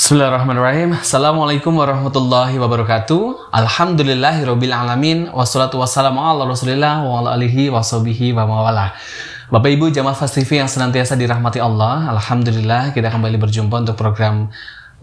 Bismillahirrahmanirrahim. Assalamualaikum warahmatullahi wabarakatuh. Alhamdulillahirabbil alamin wassalatu wassalamu ala Rasulillah wa ala alihi washabihi wa mawala. Bapak Ibu jamaah Fast TV yang senantiasa dirahmati Allah, alhamdulillah kita kembali berjumpa untuk program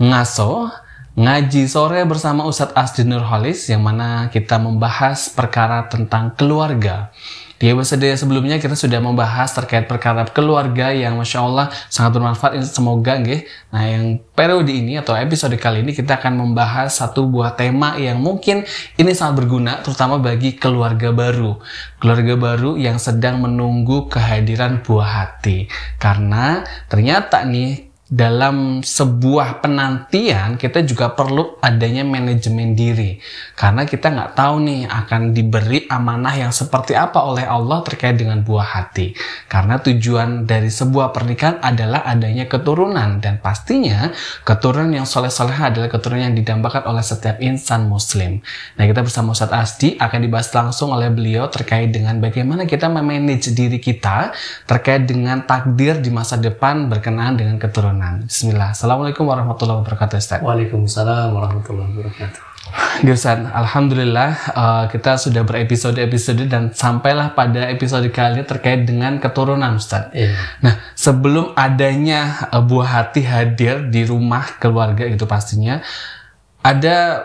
Ngaso Ngaji Sore bersama Ustadz Asdi Nurholis, yang mana kita membahas perkara tentang keluarga. Di episode sebelumnya kita sudah membahas terkait perkara keluarga yang Masya Allah sangat bermanfaat, semoga nggih. Nah, yang periode ini atau episode kali ini kita akan membahas satu buah tema yang mungkin ini sangat berguna terutama bagi keluarga baru. Keluarga baru yang sedang menunggu kehadiran buah hati. Karena ternyata nih dalam sebuah penantian kita juga perlu adanya manajemen diri, karena kita nggak tahu nih akan diberi amanah yang seperti apa oleh Allah terkait dengan buah hati. Karena tujuan dari sebuah pernikahan adalah adanya keturunan, dan pastinya keturunan yang soleh-soleh adalah keturunan yang didambakan oleh setiap insan muslim. Nah, kita bersama Ustadz Asdi akan dibahas langsung oleh beliau terkait dengan bagaimana kita memanage diri kita terkait dengan takdir di masa depan berkenaan dengan keturunan. Bismillah. Assalamualaikum warahmatullahi wabarakatuh, Ustaz. Waalaikumsalam warahmatullahi wabarakatuh. Ustaz, alhamdulillah kita sudah berepisode-episode dan sampailah pada episode kali ini terkait dengan keturunan, Ustaz. Iya. Nah, sebelum adanya buah hati hadir di rumah keluarga itu pastinya ada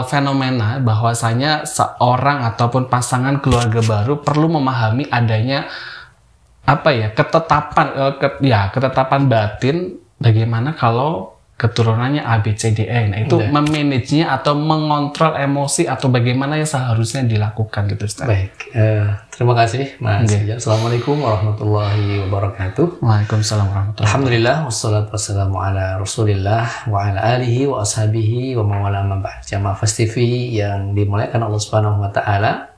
fenomena bahwasanya seorang ataupun pasangan keluarga baru perlu memahami adanya ketetapan batin. Bagaimana kalau keturunannya A, B, C, D, E. Nah, itu memanagenya atau mengontrol emosi atau bagaimana yang seharusnya dilakukan gitu, Ustaz. Baik, terima kasih Mas. Assalamualaikum warahmatullahi wabarakatuh. Waalaikumsalam warahmatullahi wabarakatuh. Alhamdulillah, wassalatu wassalamu ala Rasulillah wa ala alihi wa ashabihi wa mawala mabah. Jamaah Fast TV yang dimuliakan Allah Subhanahu wa taala.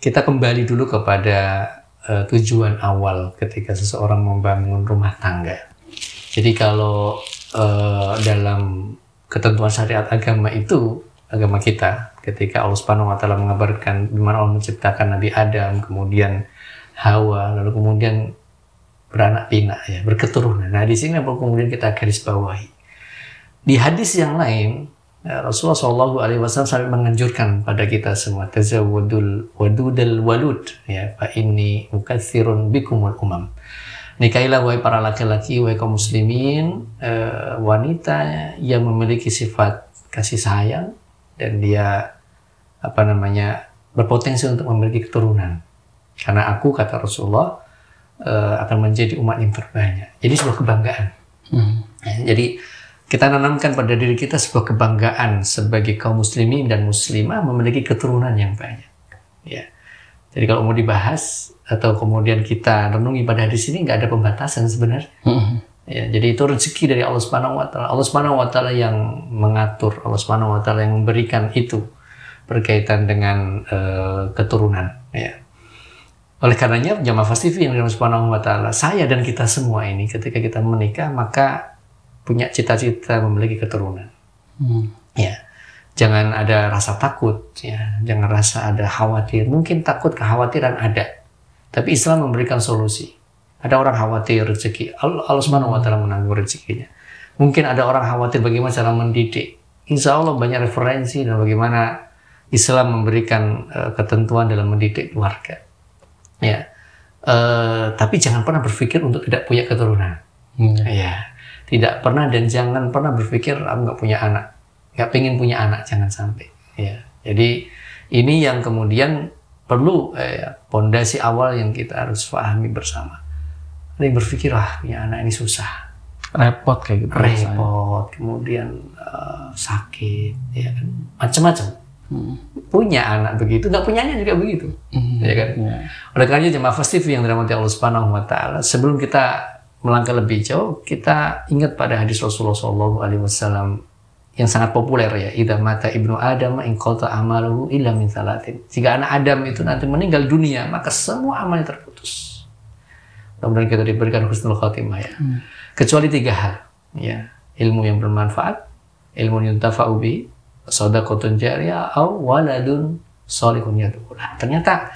Kita kembali dulu kepada tujuan awal ketika seseorang membangun rumah tangga. Jadi kalau dalam ketentuan syariat agama itu, agama kita, ketika Allah Subhanahu wa taala mengabarkan bagaimana Allah menciptakan Nabi Adam, kemudian Hawa, lalu kemudian beranak pinak ya, berketurunan. Nah, di sini kemudian kita garis bawahi. Di hadis yang lain, Rasulullah SAW sampai menganjurkan pada kita semua, tazawwadul wadudal walud ya, fa inni mukatsirun bikumul umam. Nikahilah wahai para laki-laki, wahai kaum muslimin, wanita yang memiliki sifat kasih sayang dan dia berpotensi untuk memiliki keturunan. Karena aku, kata Rasulullah, akan menjadi umat yang terbanyak. Jadi sebuah kebanggaan. Jadi kita nanamkan pada diri kita sebuah kebanggaan sebagai kaum muslimin dan muslimah memiliki keturunan yang banyak. Ya. Jadi kalau mau dibahas atau kemudian kita renungi pada hadis ini, nggak ada pembatasan sebenarnya. Ya, jadi itu rezeki dari Allah Subhanahu wa taala. Allah Subhanahu wa taala yang mengatur, Allah Subhanahu wa taala yang memberikan itu berkaitan dengan keturunan, ya. Oleh karenanya jamaah Fast TV yang Allah Subhanahu wa taala, saya dan kita semua ini ketika kita menikah maka punya cita-cita memiliki keturunan. Ya. Jangan ada rasa takut, ya. Jangan rasa ada khawatir. Mungkin takut, kekhawatiran ada. Tapi Islam memberikan solusi. Ada orang khawatir rezeki, Allah Subhanahu wa taala menanggung rezekinya. Mungkin ada orang khawatir bagaimana cara mendidik. Insya Allah banyak referensi dan bagaimana Islam memberikan ketentuan dalam mendidik keluarga. Ya. Tapi jangan pernah berpikir untuk tidak punya keturunan. Ya. Tidak pernah dan jangan pernah berpikir aku nggak punya anak. Nggak pengen punya anak, jangan sampai. Ya, jadi ini yang kemudian perlu pondasi awal yang kita harus pahami bersama. Ada yang berpikir punya anak ini susah, Repot kayak gitu. repot, kemudian sakit, ya kan, macam-macam. Punya anak begitu, nggak punyanya juga begitu, ya kan. Oleh karena jemaah Fast TV yang dirahmati Allah Subhanahu wa taala, sebelum kita melangkah lebih jauh, kita ingat pada hadis Rasulullah SAW yang sangat populer ya, idza mata ibnu adam inqata amaluhu illa min salatin. Jika anak Adam itu nanti meninggal dunia, maka semua amalnya terputus. Mudah-mudahan kita diberikan husnul khotimah ya. Kecuali 3 hal ya, ilmu yang bermanfaat, ilmu yuntafa'u bi, shadaqatun jariyah, aw waladun shalihun yad'u lah. Ternyata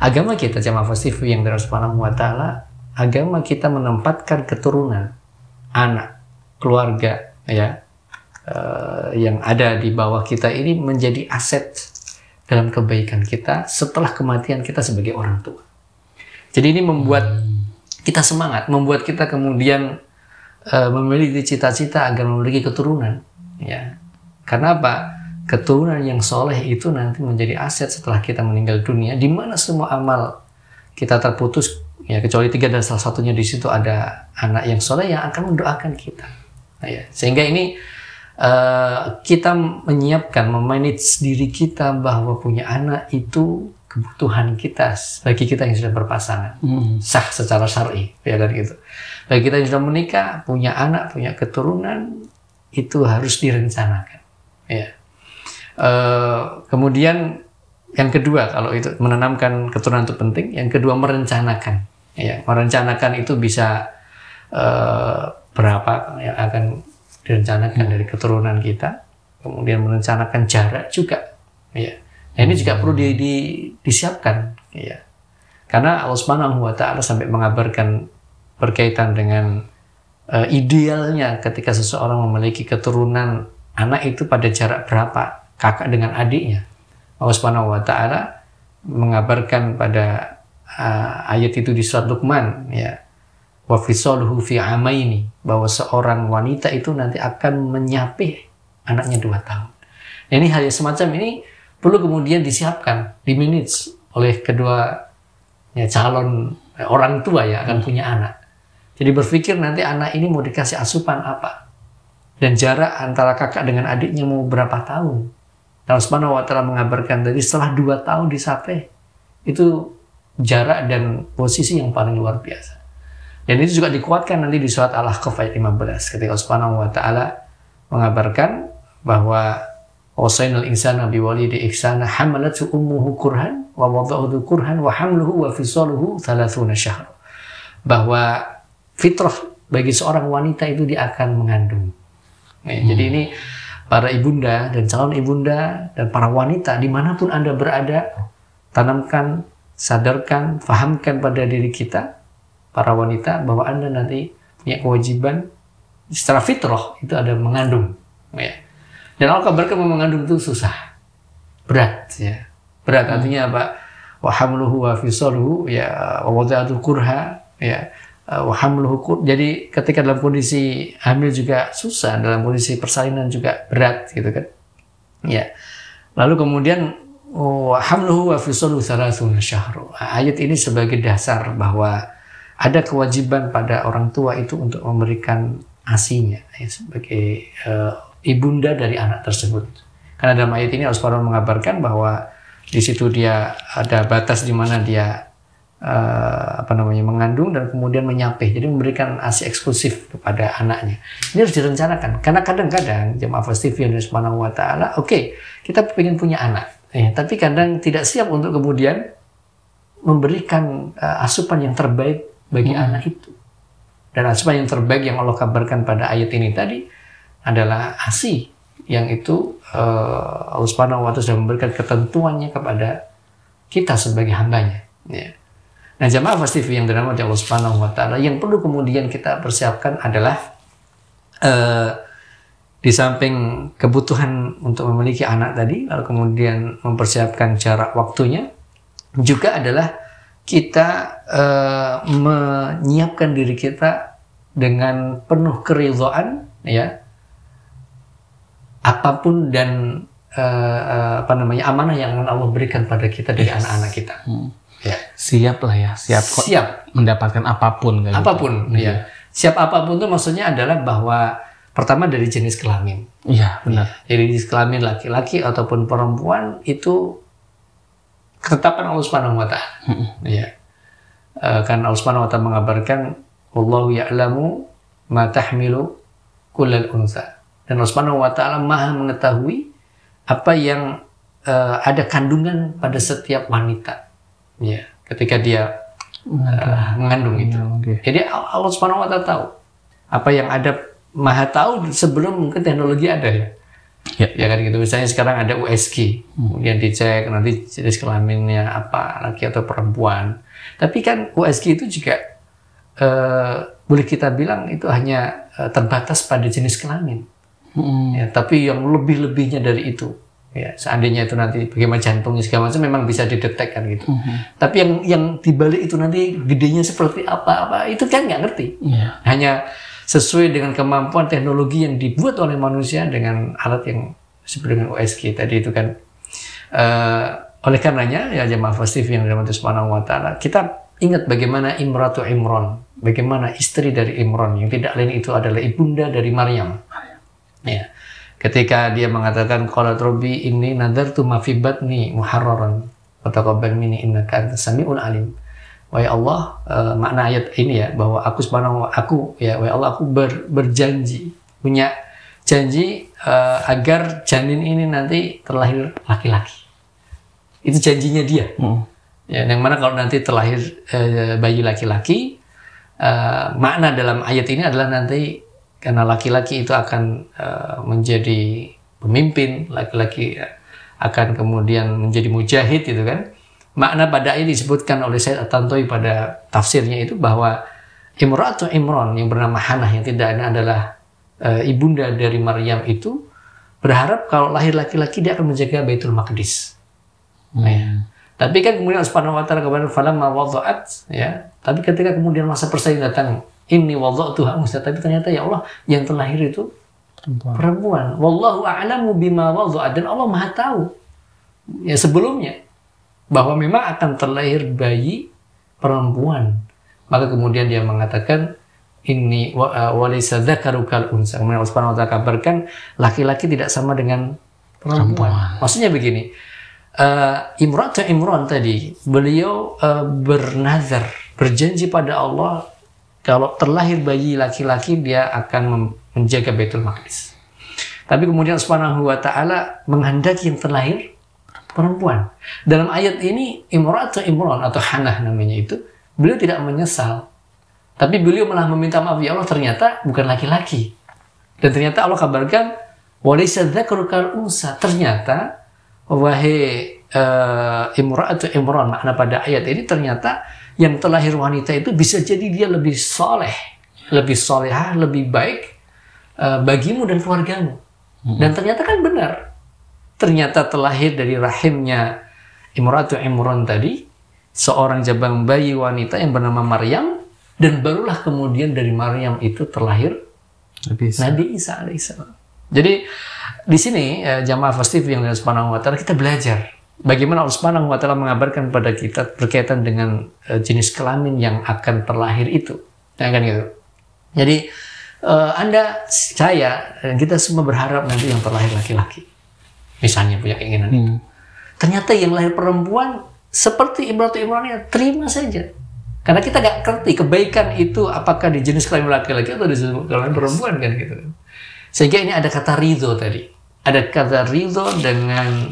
agama kita jamaah Fast TV yang dari Allah Subhanahu wa taala, agama kita menempatkan keturunan, anak, keluarga ya, yang ada di bawah kita ini menjadi aset dalam kebaikan kita setelah kematian kita sebagai orang tua. Jadi ini membuat kita semangat, membuat kita kemudian memiliki cita-cita agar memiliki keturunan. Ya, karena apa? Keturunan yang soleh itu nanti menjadi aset setelah kita meninggal dunia, di mana semua amal kita terputus, ya kecuali 3 dan salah satunya di situ ada anak yang soleh yang akan mendoakan kita. Nah, ya, sehingga ini kita menyiapkan, memanage diri kita bahwa punya anak itu kebutuhan kita bagi kita yang sudah berpasangan, sah secara syar'i, ya kan gitu. Bagi kita yang sudah menikah, punya anak, punya keturunan itu harus direncanakan. Ya. Kemudian yang kedua, kalau itu menanamkan keturunan itu penting. Yang kedua, merencanakan. Ya, merencanakan itu bisa berapa yang akan direncanakan dari keturunan kita. Kemudian merencanakan jarak juga. Ya. Nah, ini juga perlu disiapkan. Ya. Karena Allah Subhanahu wa Ta'ala sampai mengabarkan berkaitan dengan idealnya ketika seseorang memiliki keturunan anak itu pada jarak berapa kakak dengan adiknya. Allah Subhanahu wa Ta'ala mengabarkan pada ayat itu di surat Luqman, ya, wa fisaluhu fi amaini, bahwa seorang wanita itu nanti akan menyapih anaknya 2 tahun. Nah, ini hal yang semacam ini perlu kemudian disiapkan, dimanage oleh kedua calon orang tua yang akan punya anak. Jadi berpikir nanti anak ini mau dikasih asupan apa, dan jarak antara kakak dengan adiknya mau berapa tahun. Allah Subhanahu wa Ta'ala mengabarkan tadi setelah 2 tahun disapih, itu jarak dan posisi yang paling luar biasa. Dan itu juga dikuatkan nanti di surat Al-Ahqaf ayat 15 ketika Allah Subhanahu wa Ta'ala mengabarkan bahwa wasainal insana biwalidi ihsana hamalatu ummuhu kurhan wa wada'uhu kurhan wa hamluhu wa fisaluhu 30 syahr. Bahwa fitrah bagi seorang wanita itu dia akan mengandung. Jadi ini para ibunda dan calon ibunda dan para wanita dimanapun Anda berada, tanamkan, sadarkan, fahamkan pada diri kita, para wanita, bahwa Anda nanti punya kewajiban secara fitrah itu ada mengandung. Ya. Dan Allah kabarkan mengandung itu susah, berat, ya. Berat artinya apa? Wa hamluhu wa fisaluhu, ya, wa wada'atul kurha, ya. Jadi ketika dalam kondisi hamil juga susah, dalam kondisi persalinan juga berat, gitu kan. Ya. Lalu kemudian hamluhu wa fisaluhu 30 syahr. Ayat ini sebagai dasar bahwa ada kewajiban pada orang tua itu untuk memberikan ASI-nya, ya, sebagai ibunda dari anak tersebut. Karena dalam ayat ini Allah SWT mengabarkan bahwa di situ dia ada batas di mana dia mengandung dan kemudian menyapih, jadi memberikan ASI eksklusif kepada anaknya. Ini harus direncanakan, karena kadang-kadang jemaah Fast TV yang Subhanahu wa Ta'ala, oke, kita ingin punya anak, tapi kadang tidak siap untuk kemudian memberikan asupan yang terbaik bagi anak itu. Dan asupan yang terbaik yang Allah kabarkan pada ayat ini tadi adalah ASI, yang itu Allah Subhanahu wa Ta'ala sudah memberikan ketentuannya kepada kita sebagai hambanya. Ya. Nah, jamaah Fast TV yang dirahmati Allah Subhanahu wa Ta'ala, yang perlu kemudian kita persiapkan adalah di samping kebutuhan untuk memiliki anak tadi, lalu kemudian mempersiapkan jarak waktunya, juga adalah kita menyiapkan diri kita dengan penuh keridhaan, ya, apapun dan amanah yang akan Allah berikan pada kita dari anak-anak kita. Ya. Siap lah ya, siap mendapatkan apapun. Apapun, gitu. Ya. Siap apapun itu maksudnya adalah bahwa pertama dari jenis kelamin. Iya, benar. Jadi jenis kelamin laki-laki ataupun perempuan itu ketetapan Allah Subhanahu wa Ta'ala. Ya. Karena Allah Subhanahu wa Ta'ala mengabarkan wallahu ya'lamu ma tahmilu kullal unsa. Dan Allah Subhanahu wa Ta'ala Maha mengetahui apa yang ada kandungan pada setiap wanita. Ya, ketika dia mengandung itu. Jadi Allah Subhanahu wa Ta'ala tahu apa yang ada, Maha tahu sebelum mungkin teknologi ada, ya. Ya kan gitu. Misalnya sekarang ada USG, kemudian dicek nanti jenis kelaminnya apa, laki atau perempuan. Tapi kan USG itu juga boleh kita bilang itu hanya terbatas pada jenis kelamin. Ya, tapi yang lebih-lebihnya dari itu. Ya, seandainya itu nanti bagaimana jantungnya segala macam memang bisa didetekkan gitu. Tapi yang dibalik itu nanti gedenya seperti apa itu kan nggak ngerti. Hanya sesuai dengan kemampuan teknologi yang dibuat oleh manusia dengan alat yang seperti dengan USG tadi itu kan. Oleh karenanya ya jemaah Fast TV yang dirahmati Subhanahu wa taala, kita ingat bagaimana Imratu Imran, bagaimana istri dari Imran yang tidak lain itu adalah ibunda dari Maryam. Ya. Ketika dia mengatakan qalat rabbi inni nadartu ma fi batni muharraran wa taqabbal minni innaka antas samiul alim. Wahai Allah, makna ayat ini ya bahwa aku wahai Allah aku berjanji, punya janji agar janin ini nanti terlahir laki-laki. Itu janjinya dia. Ya, yang mana kalau nanti terlahir bayi laki-laki, makna dalam ayat ini adalah nanti karena laki-laki itu akan menjadi pemimpin, laki-laki akan kemudian menjadi mujahid gitu kan. Makna pada ayat disebutkan oleh Sayyid At-Tantawi pada tafsirnya itu bahwa Imratu Imran yang bernama Hannah yang tidak adalah ibunda dari Maryam itu berharap kalau lahir laki-laki dia akan menjaga Baitul Maqdis. Ya. Tapi kan kemudian Subhanahu wa taala kepada falamma wada'at ya. Tapi ketika kemudian masa persalinan datang, inni wada'tuha unsa, tapi ternyata ya Allah yang terlahir itu perempuan. Wallahu a'lamu bima wada'at, dan Allah Maha tahu ya sebelumnya bahwa memang akan terlahir bayi perempuan. Maka kemudian dia mengatakan inni walaysa dzakaru kal unsa. Kemudian Allah Subhanahu wa taala kabarkan laki-laki tidak sama dengan perempuan. Maksudnya begini, Imratu Imran tadi beliau bernazar, berjanji pada Allah kalau terlahir bayi laki-laki dia akan menjaga Baitul Maqdis. Tapi kemudian Subhanahu wa taala menghendaki yang terlahir perempuan. Dalam ayat ini Imratu Imran atau Hannah namanya itu, beliau tidak menyesal. Tapi beliau malah meminta maaf, ya Allah ternyata bukan laki-laki. Dan ternyata Allah kabarkan walaysa dzakaru kal unsa. Ternyata wahai Imratu Imran, makna pada ayat ini ternyata yang terlahir wanita itu bisa jadi dia lebih soleh, lebih solehah, lebih baik bagimu dan keluargamu. Dan ternyata kan benar. Ternyata terlahir dari rahimnya Imratu Imran tadi seorang jabang bayi wanita yang bernama Maryam, dan barulah kemudian dari Maryam itu terlahir Nabi Isa alaihissalam. Jadi di sini jamaah Fast TV yang dari Subhanahu wa taala kita belajar bagaimana Allah Subhanahu wa taala mengabarkan pada kita berkaitan dengan jenis kelamin yang akan terlahir itu. Ya kan gitu. Jadi Anda, saya, dan kita semua berharap nanti yang terlahir laki-laki. Misalnya punya keinginan itu. Ternyata yang lahir perempuan seperti Imratu Imran ya terima saja. Karena kita nggak ngerti kebaikan itu apakah di jenis kelamin laki-laki atau di jenis kelamin perempuan kan gitu. Sehingga ini ada kata ridho tadi. Ada kata ridho dengan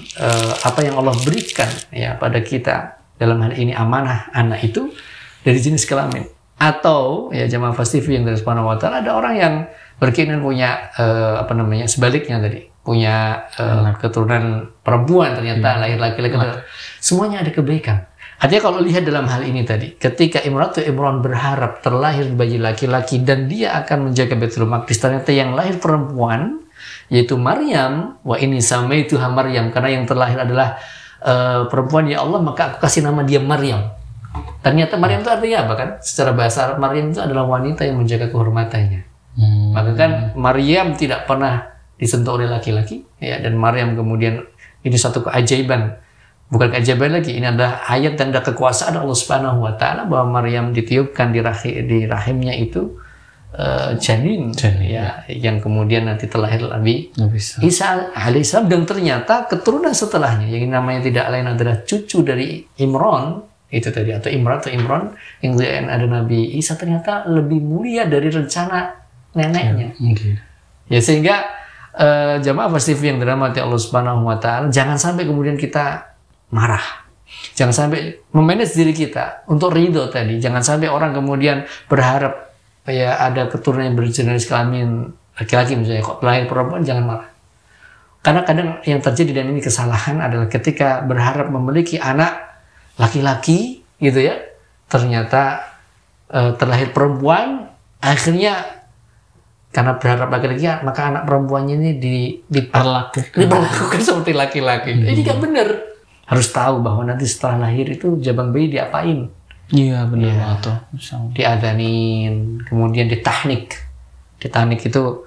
apa yang Allah berikan ya pada kita, dalam hal ini amanah anak itu dari jenis kelamin. Atau ya jamaah Fast TV yang dari Subhanahu wa taala, ada orang yang berkeinginan punya sebaliknya tadi, punya keturunan perempuan, ternyata lahir laki-laki. Semuanya ada kebaikan. Artinya kalau lihat dalam hal ini tadi, ketika Imratu Imran berharap terlahir bayi laki-laki dan dia akan menjaga Baitul Maqdis, ternyata yang lahir perempuan yaitu Maryam, wa ini samaituha Maryam, karena yang terlahir adalah perempuan, ya Allah maka aku kasih nama dia Maryam. Ternyata Maryam itu artinya apa kan? Secara bahasa Arab Maryam itu adalah wanita yang menjaga kehormatannya. Maka kan Maryam tidak pernah disentuh oleh laki-laki ya, dan Maryam kemudian ini satu keajaiban. Bukan keajaiban lagi, ini adalah ayat tanda kekuasaan Allah Subhanahu wa taala bahwa Maryam ditiupkan di rahimnya itu janin ya, yang kemudian nanti terlahir Nabi Isa alaihissalam, dan ternyata keturunan setelahnya yang namanya tidak lain adalah cucu dari Imran itu tadi, atau Imratu Imran yang ada Nabi Isa, ternyata lebih mulia dari rencana neneknya. Ya sehingga jamaah Fast TV yang dirahmati Allah Subhanahu wa taala, jangan sampai kemudian kita marah. Jangan sampai memanage diri kita untuk ridho tadi. Jangan sampai orang kemudian berharap ya ada keturunan yang berjenis kelamin laki-laki misalnya, kok lahir perempuan, jangan marah. Karena kadang yang terjadi, dan ini kesalahan, adalah ketika berharap memiliki anak laki-laki gitu ya, ternyata terlahir perempuan, akhirnya karena berharap laki-laki, maka anak perempuannya ini diperlakukan seperti laki-laki. Ini nggak benar. Harus tahu bahwa nanti setelah lahir itu jabang bayi diapain? Iya benar tuh. Diadanin, kemudian ditahnik. Ditahnik itu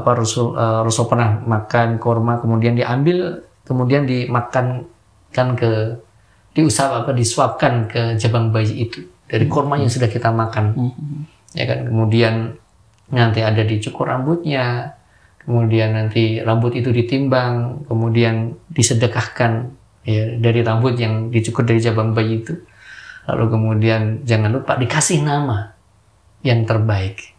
Rasul pernah makan korma, kemudian diambil, kemudian dimakan kan disuapkan ke jabang bayi itu dari korma yang sudah kita makan. Ya kan, kemudian nanti ada dicukur rambutnya, kemudian nanti rambut itu ditimbang, kemudian disedekahkan ya dari rambut yang dicukur dari jabang bayi itu. Lalu kemudian jangan lupa dikasih nama yang terbaik.